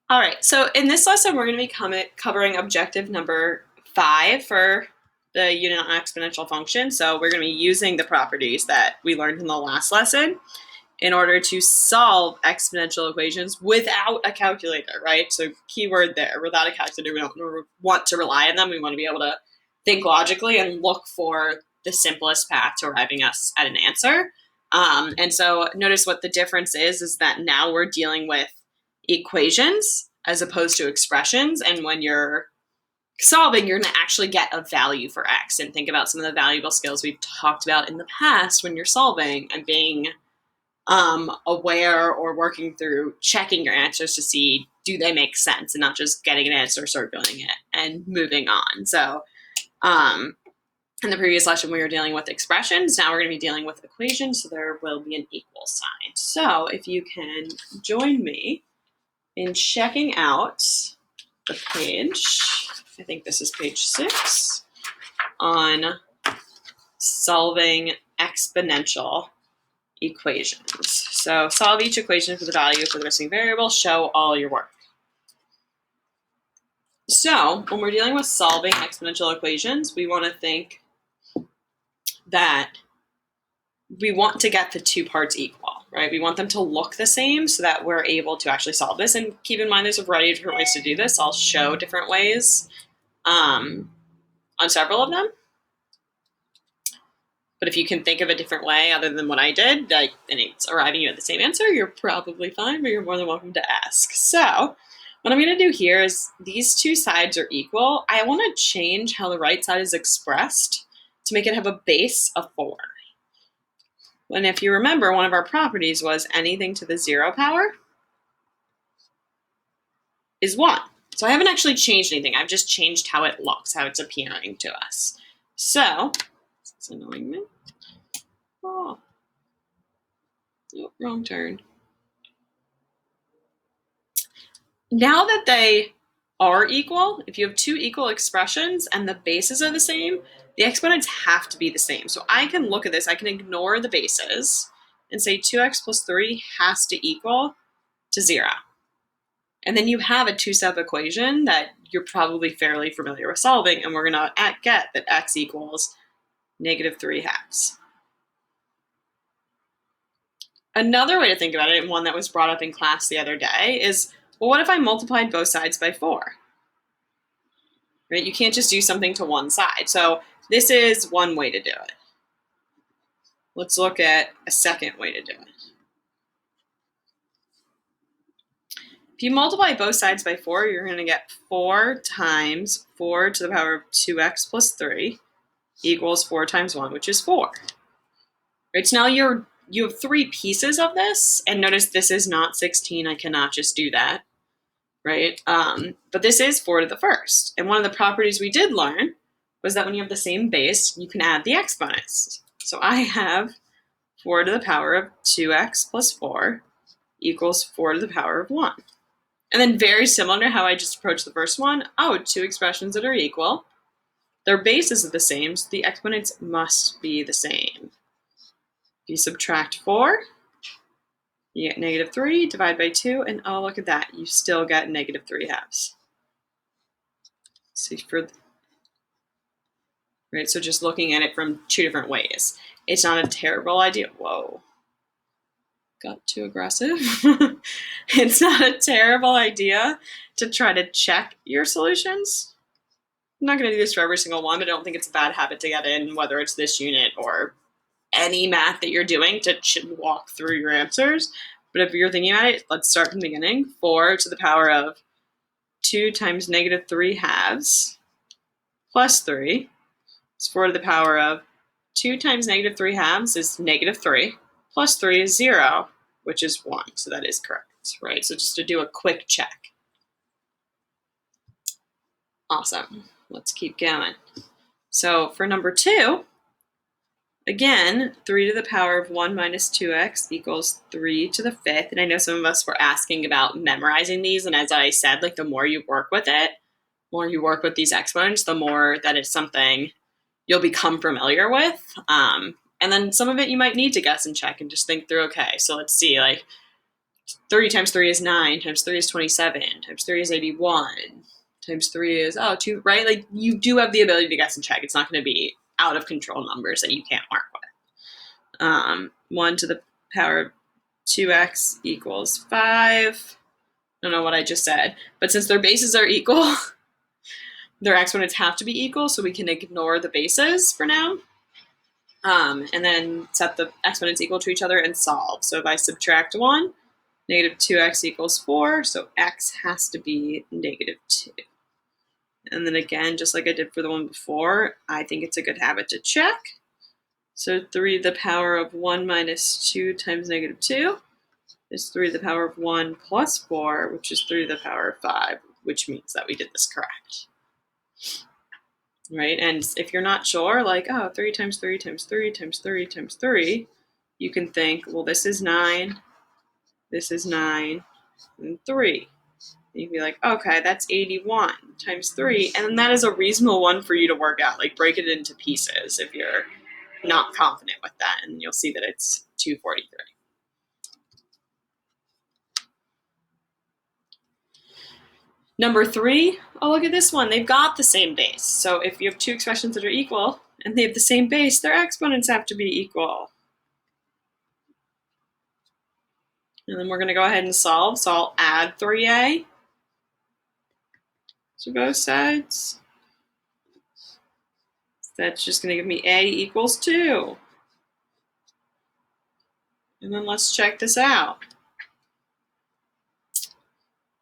All right, so in this lesson, we're going to be covering objective number 5 for the unit on exponential function. So we're going to be using the properties that we learned in the last lesson in order to solve exponential equations without a calculator, right? So keyword there, without a calculator, we don't want to rely on them. We want to be able to think logically and look for the simplest path to arriving us at an answer. And so notice what the difference is that now we're dealing with equations as opposed to expressions. And when you're solving, you're going to actually get a value for x. And think about some of the valuable skills we've talked about in the past when you're solving and being aware or working through checking your answers to see do they make sense and not just getting an answer, circling it, and moving on. So in the previous lesson, we were dealing with expressions. Now we're going to be dealing with equations, so there will be an equal sign. So if you can join me in checking out the page, I think this is page 6, on solving exponential equations. So solve each equation for the value for the missing variable, show all your work. So when we're dealing with solving exponential equations, we want to think that we want to get the two parts equal, right? We want them to look the same so that we're able to actually solve this. And keep in mind, there's a variety of different ways to do this. I'll show different ways on several of them. But if you can think of a different way other than what I did, and it's arriving you at the same answer, you're probably fine, but you're more than welcome to ask. So what I'm going to do here is these two sides are equal. I want to change how the right side is expressed to make it have a base of 4. And if you remember, one of our properties was anything to the 0 power is 1. So I haven't actually changed anything. I've just changed how it looks, how it's appearing to us. So, it's annoying me. Oh, wrong turn. Now that they are equal, if you have two equal expressions and the bases are the same, the exponents have to be the same. So I can look at this, I can ignore the bases and say 2x plus 3 has to equal to 0. And then you have a two-step equation that you're probably fairly familiar with solving, and we're going to get that x equals -3/2. Another way to think about it, and one that was brought up in class the other day, is, well, what if I multiplied both sides by 4? Right? You can't just do something to one side. So this is one way to do it. Let's look at a second way to do it. If you multiply both sides by 4, you're going to get 4 times 4 to the power of 2x plus 3 equals 4 times 1, which is 4. Right, so now you have 3 pieces of this, and notice this is not 16. I cannot just do that, right? But this is 4 to the first. And one of the properties we did learn was that when you have the same base, you can add the exponents. So I have 4 to the power of 2x plus 4 equals 4 to the power of 1. And then very similar to how I just approached the first one, two expressions that are equal. Their bases are the same, so the exponents must be the same. If you subtract 4, you get -3, divide by 2, and oh, look at that. You still get -3/2. So right, so just looking at it from two different ways. It's not a terrible idea. Whoa. Got too aggressive. It's not a terrible idea to try to check your solutions. I'm not going to do this for every single one, but I don't think it's a bad habit to get in, whether it's this unit or any math that you're doing, to walk through your answers. But if you're thinking about it, let's start from the beginning. 4 to the power of 2 times -3/2 plus 3 is 4 to the power of 2 times -3/2 is -3 plus 3 is 0, which is 1. So that is correct, right? So just to do a quick check. Awesome. Let's keep going. So for number 2, again, 3 to the power of 1 minus 2x equals 3 to the 5th. And I know some of us were asking about memorizing these. And as I said, like, the more you work with it, more you work with these exponents, the more that it's something you'll become familiar with. And then some of it you might need to guess and check and just think through, okay, so let's see, like, 30 times 3 is 9, times 3 is 27, times 3 is 81, times 3 is, 2, right? Like, you do have the ability to guess and check. It's not going to be out of control numbers that you can't work with. 1 to the power of 2x equals 5. I don't know what I just said, but since their bases are equal, their exponents have to be equal, so we can ignore the bases for now. And then set the exponents equal to each other and solve. So if I subtract 1, negative 2x equals 4, so x has to be negative 2. And then again, just like I did for the one before, I think it's a good habit to check. So 3 to the power of 1 minus 2 times negative 2 is 3 to the power of 1 plus 4, which is 3 to the power of 5, which means that we did this correct. Right? And if you're not sure, like, 3 times 3 times 3 times 3 times 3, you can think, well, this is 9, and 3. And you'd be like, okay, that's 81 times 3. And then that is a reasonable one for you to work out. Like, break it into pieces if you're not confident with that, and you'll see that it's 243. Number 3, look at this one. They've got the same base. So if you have two expressions that are equal and they have the same base, their exponents have to be equal. And then we're going to go ahead and solve. So I'll add 3a to both sides. That's just going to give me a equals 2. And then let's check this out.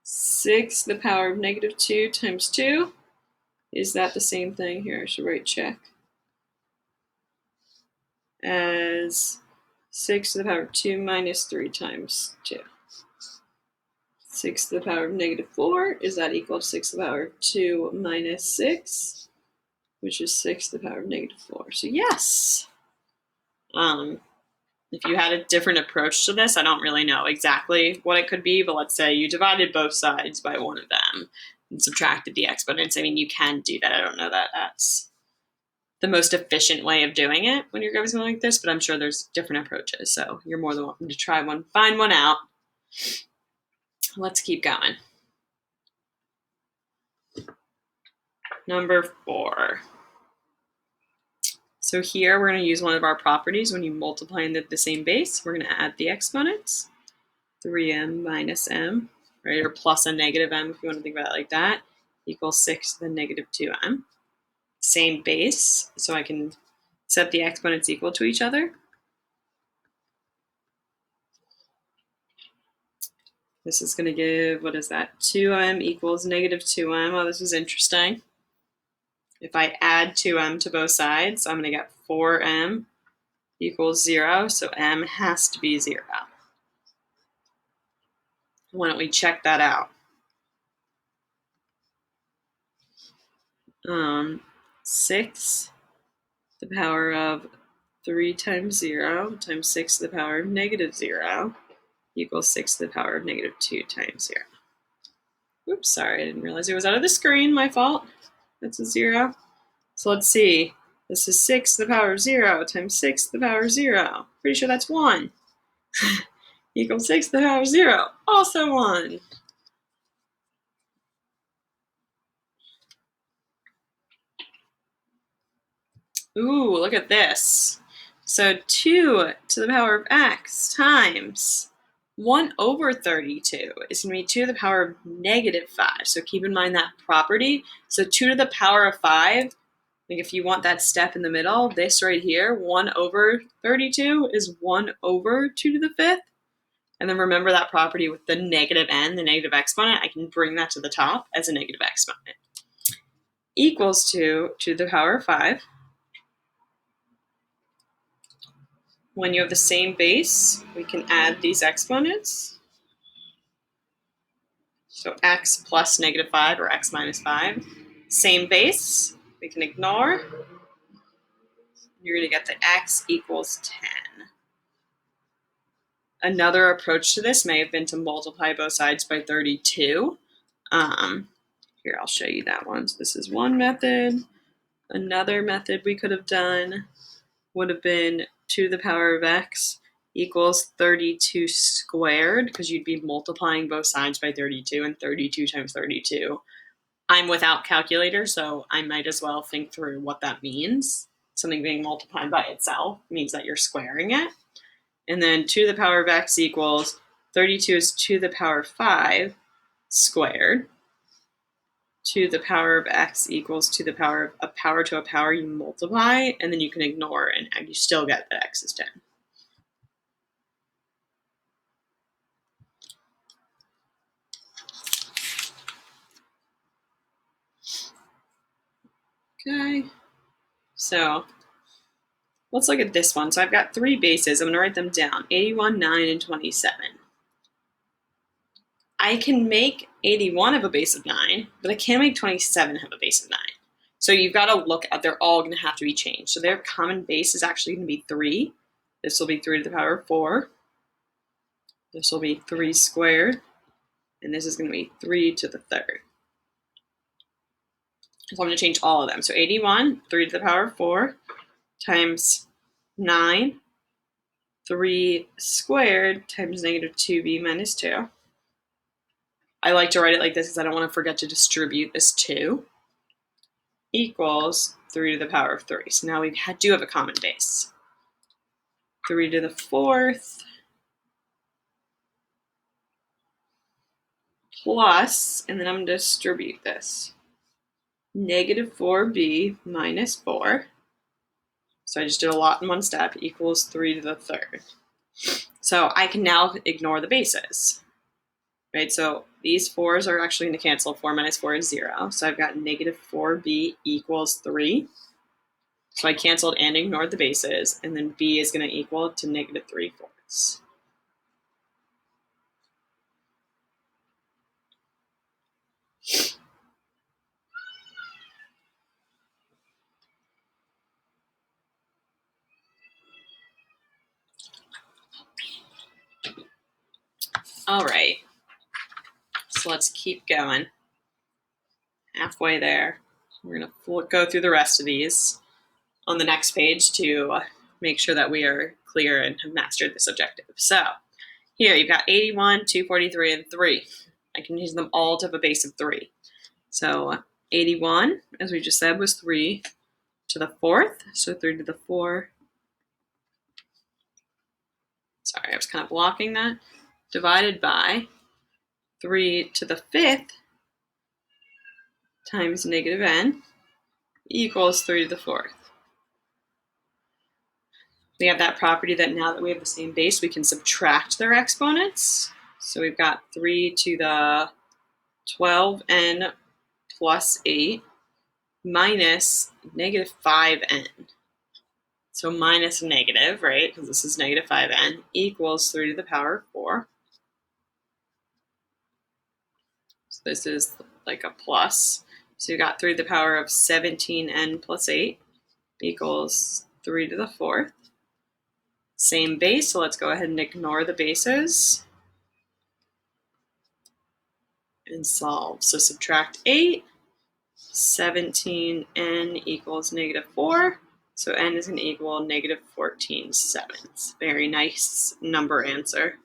6 to the power of negative 2 times 2. Is that the same thing? Here, I should write check. As 6 to the power of 2 minus 3 times 2. 6 to the power of negative 4. Is that equal to 6 to the power of 2 minus 6? Which is 6 to the power of negative 4. So yes. If you had a different approach to this, I don't really know exactly what it could be, but let's say you divided both sides by one of them and subtracted the exponents. I mean, you can do that. I don't know that that's the most efficient way of doing it when you're going something like this, but I'm sure there's different approaches. So you're more than welcome to try one, find one out. Let's keep going. Number 4. So here we're going to use one of our properties. When you multiply in the same base, we're going to add the exponents. 3m minus m, right, or plus a negative m if you want to think about it like that, equals 6 to the negative 2m. Same base, so I can set the exponents equal to each other. This is going to give, what is that, 2m equals negative 2m. Oh, this is interesting. If I add 2m to both sides, I'm going to get 4m equals 0, so m has to be 0. Why don't we check that out? 6 to the power of 3 times 0 times 6 to the power of negative 0 equals 6 to the power of negative 2 times 0. Oops, sorry, I didn't realize it was out of the screen. My fault. That's a 0. So let's see. This is 6 to the power of 0 times 6 to the power of 0. Pretty sure that's 1. Equals 6 to the power of 0. Also 1. Ooh, look at this. So 2 to the power of x times 1 over 32 is going to be 2 to the power of negative 5. So keep in mind that property. So 2 to the power of 5, like if you want that step in the middle, this right here, 1 over 32 is 1 over 2 to the 5th. And then remember that property with the negative n, the negative exponent, I can bring that to the top as a negative exponent. Equals to the power of 5. When you have the same base, we can add these exponents. So x plus negative 5 or x minus 5. Same base, we can ignore. You're going to get that x equals 10. Another approach to this may have been to multiply both sides by 32. Here, I'll show you that one. So this is one method. Another method we could have done would have been 2 to the power of x equals 32 squared, because you'd be multiplying both sides by 32, and 32 times 32. I'm without calculator, so I might as well think through what that means. Something being multiplied by itself means that you're squaring it. And then 2 to the power of x equals 32 is 2 to the power of 5 squared. 2 to the power of x equals 2 to the power of a power to a power. You multiply, and then you can ignore, and you still get that x is 10. Okay, so let's look at this one. So I've got 3 bases. I'm going to write them down, 81, 9, and 27. I can make 81 have a base of 9, but I can't make 27 have a base of 9. So you've got to look at, they're all going to have to be changed. So their common base is actually going to be 3. This will be 3 to the power of 4. This will be 3 squared. And this is going to be 3 to the third. So I'm going to change all of them. So 81, 3 to the power of 4, times 9, 3 squared, times negative 2b minus 2. I like to write it like this because I don't want to forget to distribute this 2, equals 3 to the power of 3. So now we do have a common base. 3 to the 4th plus, and then I'm going to distribute this, negative 4b minus 4. So I just did a lot in one step, equals 3 to the 3rd. So I can now ignore the bases, right? So these 4's are actually going to cancel. 4 minus 4 is 0. So I've got negative 4b equals 3. So I canceled and ignored the bases, and then b is going to equal to negative 3/4. All right, so let's keep going. Halfway there. We're going to go through the rest of these on the next page to make sure that we are clear and have mastered this objective. So here you've got 81, 243, and 3. I can use them all to have a base of 3. So 81, as we just said, was 3 to the 4th. So 3 to the 4. Sorry, I was kind of blocking that. Divided by 3 to the 5th times negative n equals 3 to the 4th. We have that property that now that we have the same base, we can subtract their exponents. So we've got 3 to the 12n plus 8 minus negative 5n. So minus negative, right, because this is negative 5n, equals 3 to the power of 4. So this is like a plus. So you got 3 to the power of 17n plus 8 equals 3 to the 4th. Same base, so let's go ahead and ignore the bases and solve. So subtract 8, 17n equals negative 4. So n is going to equal negative 14/7. Very nice number answer.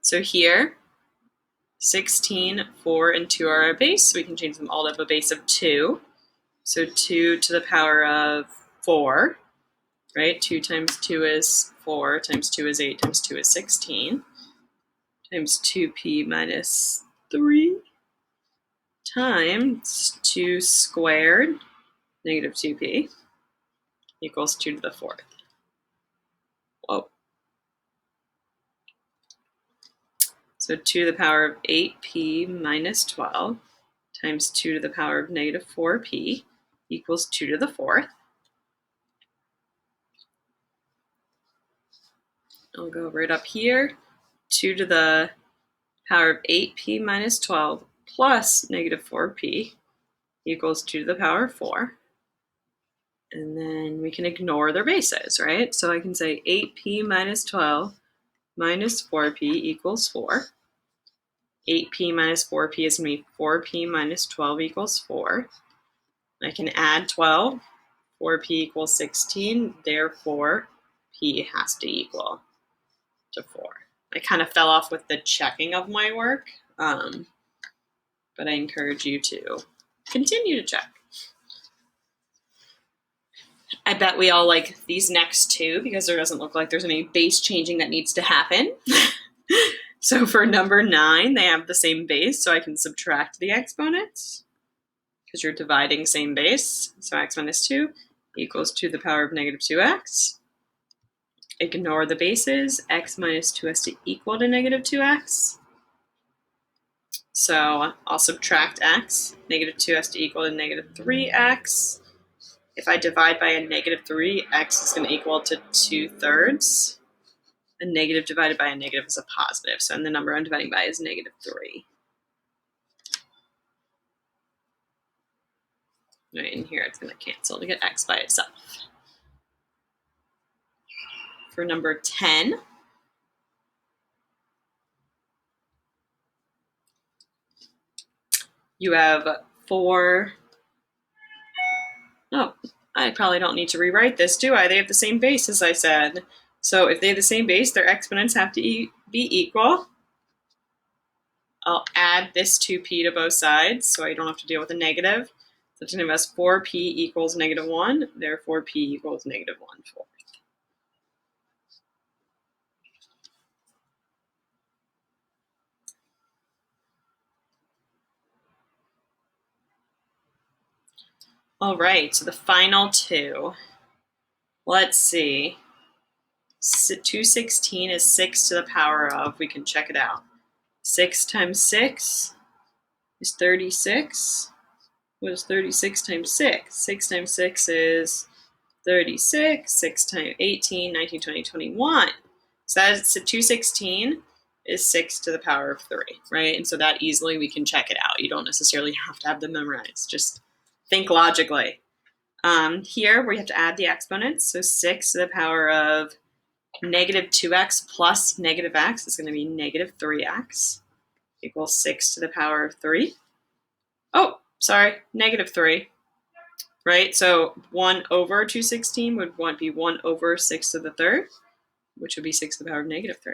So here, 16, 4, and 2 are our base. So we can change them all to have a base of 2. So 2 to the power of 4, right? 2 times 2 is 4, times 2 is 8, times 2 is 16, times 2p minus 3, times 2 squared, negative 2p, equals 2 to the 4th. Whoa. So 2 to the power of 8p minus 12 times 2 to the power of negative 4p equals 2 to the 4th. I'll go right up here. 2 to the power of 8p minus 12 plus negative 4p equals 2 to the power of 4. And then we can ignore their bases, right? So I can say 8p minus 12 minus 4p equals 4. 8p minus 4p is going to be 4p minus 12 equals 4. I can add 12. 4p equals 16. Therefore, p has to equal to 4. I kind of fell off with the checking of my work, but I encourage you to continue to check. I bet we all like these next two because there doesn't look like there's any base changing that needs to happen. So for number 9, they have the same base, so I can subtract the exponents because you're dividing same base. So x minus 2 equals to the power of negative 2x. Ignore the bases. X minus 2 has to equal to negative 2x. So I'll subtract x. Negative 2 has to equal to negative 3x. If I divide by a negative 3, x is going to equal to 2/3. A negative divided by a negative is a positive. So the number I'm dividing by is negative 3. Right, and here it's going to cancel to get x by itself. For number 10, you have 4. Oh, I probably don't need to rewrite this, do I? They have the same base, as I said. So if they have the same base, their exponents have to be equal. I'll add this 2p to both sides, so I don't have to deal with a negative. So it's going to give us 4p equals negative 1, therefore p equals negative 1/4. All right, so the final two. Let's see. 216 is 6 to the power of, we can check it out. 6 times 6 is 36. What is 36 times 6? 6 times 6 is 36. 6 times 18, 19, 20, 21. So that's 216 is 6 to the power of 3, right? And so that easily we can check it out. You don't necessarily have to have them memorized. Just think logically. Here we have to add the exponents. So 6 to the power of negative 2x plus negative x is going to be negative 3x equals 6 to the power of 3. Oh, sorry, negative 3, right? So 1 over 216 would be 1 over 6 to the third, which would be 6 to the power of negative 3.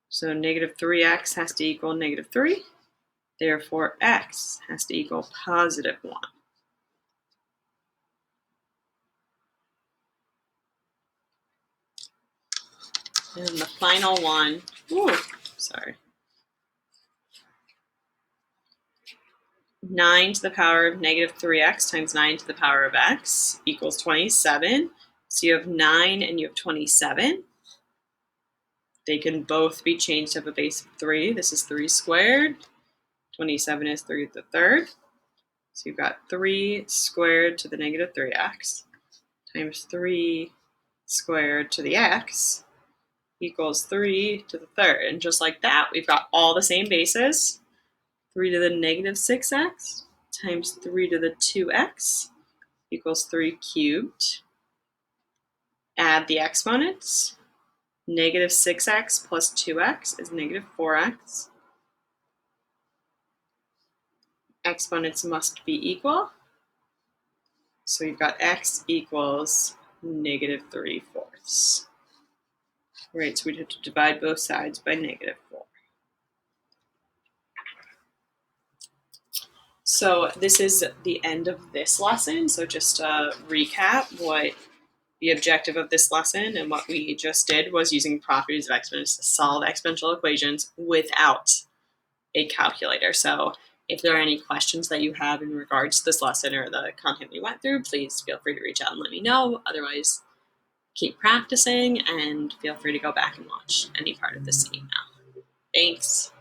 So negative 3x has to equal negative 3. Therefore, x has to equal positive 1. And the final one, sorry. 9 to the power of negative 3x times 9 to the power of x equals 27. So you have 9 and you have 27. They can both be changed to have a base of 3. This is 3 squared. 27 is 3 to the third. So you've got 3 squared to the negative 3x times 3 squared to the x equals 3 to the third. And just like that, we've got all the same bases. 3 to the negative 6x times 3 to the 2x equals 3 cubed. Add the exponents. Negative 6x plus 2x is negative 4x. Exponents must be equal. So we've got x equals negative 3/4. Right, so we'd have to divide both sides by negative 4. So this is the end of this lesson. So just to recap, what the objective of this lesson and what we just did was using properties of exponents to solve exponential equations without a calculator. So if there are any questions that you have in regards to this lesson or the content we went through, please feel free to reach out and let me know. Otherwise, keep practicing and feel free to go back and watch any part of this email. Thanks.